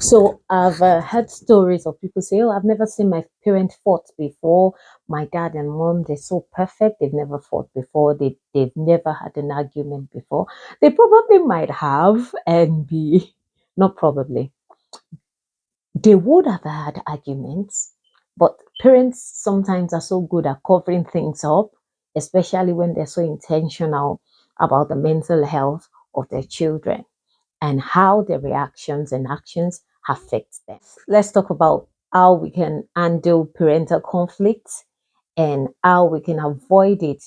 So I've heard stories of people say, "Oh, I've never seen my parents fought before. My dad and mom, they're so perfect. They've never fought before. They've never had an argument before." They probably might have, and be not probably. They would have had arguments, but parents sometimes are so good at covering things up, especially when they're so intentional about the mental health of their children and how their reactions and actions affect them. Let's talk about how we can handle parental conflicts and how we can avoid it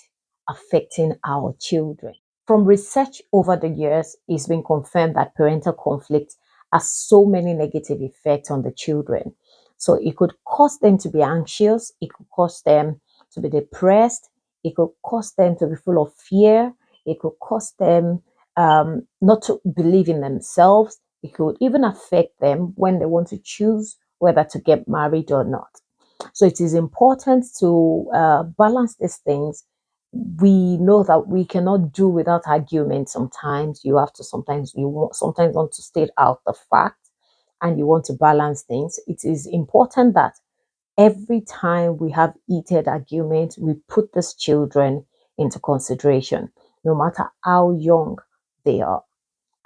affecting our children. From research over the years, it's been confirmed that parental conflict has so many negative effects on the children. So it could cause them to be anxious, it could cause them to be depressed, it could cause them to be full of fear, it could cause them not to believe in themselves. It could even affect them when they want to choose whether to get married or not. So it is important to balance these things. We know that we cannot do without argument. Sometimes you have to. Sometimes want to state out the fact, and you want to balance things. It is important that every time we have heated argument, we put these children into consideration, no matter how young they are.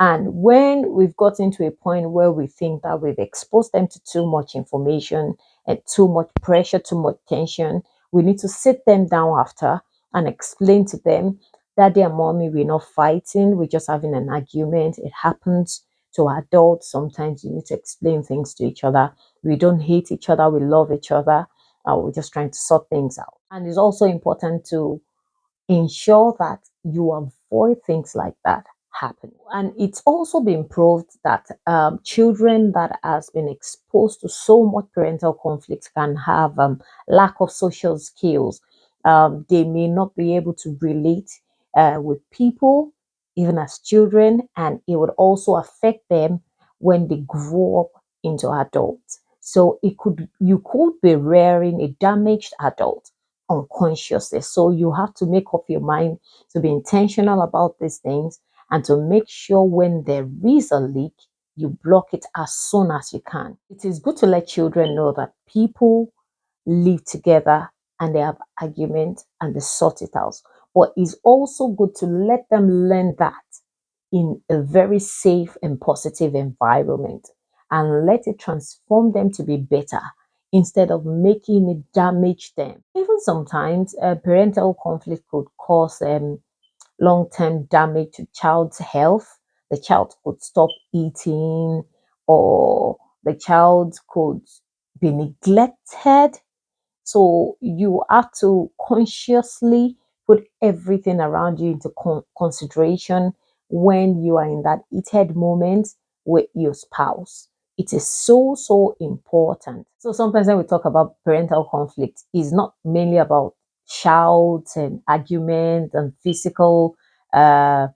And when we've gotten to a point where we think that we've exposed them to too much information and too much pressure, too much tension, we need to sit them down after and explain to them that their mommy, we're not fighting, we're just having an argument. It happens to adults. Sometimes you need to explain things to each other. We don't hate each other, we love each other. We're just trying to sort things out. And it's also important to ensure that you avoid things like that happening. And it's also been proved that children that has been exposed to so much parental conflict can have lack of social skills. They may not be able to relate with people even as children, and it would also affect them when they grow up into adults. So you could be rearing a damaged adult unconsciously. So you have to make up your mind to be intentional about these things and to make sure when there is a leak, you block it as soon as you can. It is good to let children know that people live together and they have arguments and they sort it out. But it's also good to let them learn that in a very safe and positive environment and let it transform them to be better instead of making it damage them. Even sometimes parental conflict could cause long-term damage to child's health. The child could stop eating, or the child could be neglected. So you have to consciously put everything around you into consideration when you are in that heated moment with your spouse. It is so important. So sometimes when we talk about parental conflict, it's not mainly about shouts and arguments and physical uh,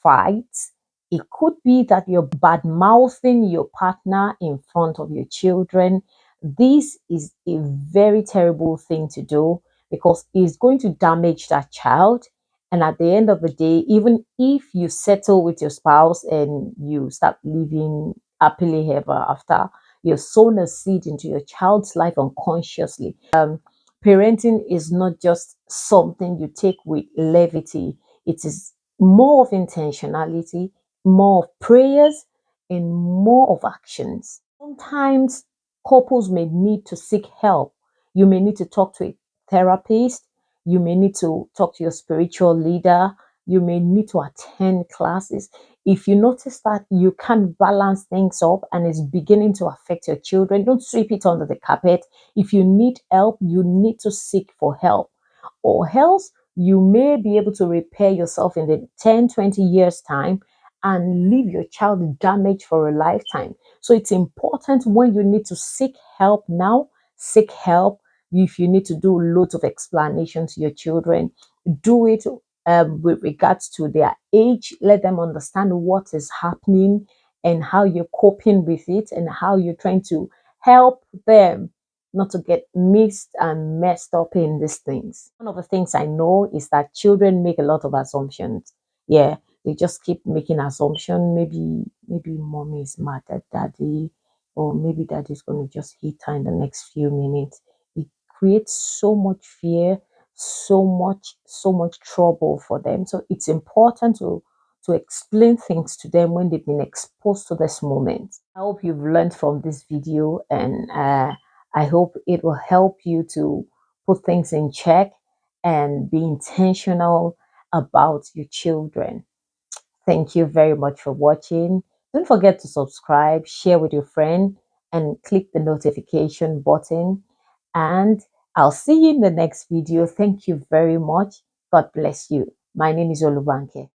fights. It could be that you're bad mouthing your partner in front of your children. This is a very terrible thing to do because it's going to damage that child. And at the end of the day, even if you settle with your spouse and you start living happily ever after, you've sown a seed into your child's life unconsciously. Parenting is not just something you take with levity, it is more of intentionality, more of prayers, and more of actions. Sometimes couples may need to seek help. You may need to talk to a therapist. You may need to talk to your spiritual leader. You may need to attend classes. If you notice that you can't balance things up and it's beginning to affect your children, don't sweep it under the carpet. If you need help, you need to seek for help. Or else you may be able to repair yourself in the 10, 20 years' time and leave your child damaged for a lifetime. So it's important when you need to seek help now, seek help. If you need to do loads of explanation to your children, do it with regards to their age. Let them understand what is happening and how you're coping with it and how you're trying to help them not to get mixed and messed up in these things. One of the things I know is that children make a lot of assumptions. Yeah, they just keep making assumption. Maybe mommy is mad at daddy. or maybe dad is going to just hit her in the next few minutes. It creates so much fear, so much trouble for them. So it's important to explain things to them when they've been exposed to this moment. I hope you've learned from this video, and I hope it will help you to put things in check and be intentional about your children. Thank you very much for watching. Don't forget to subscribe, share with your friend, and click the notification button. And I'll see you in the next video. Thank you very much. God bless you. My name is Olubanke.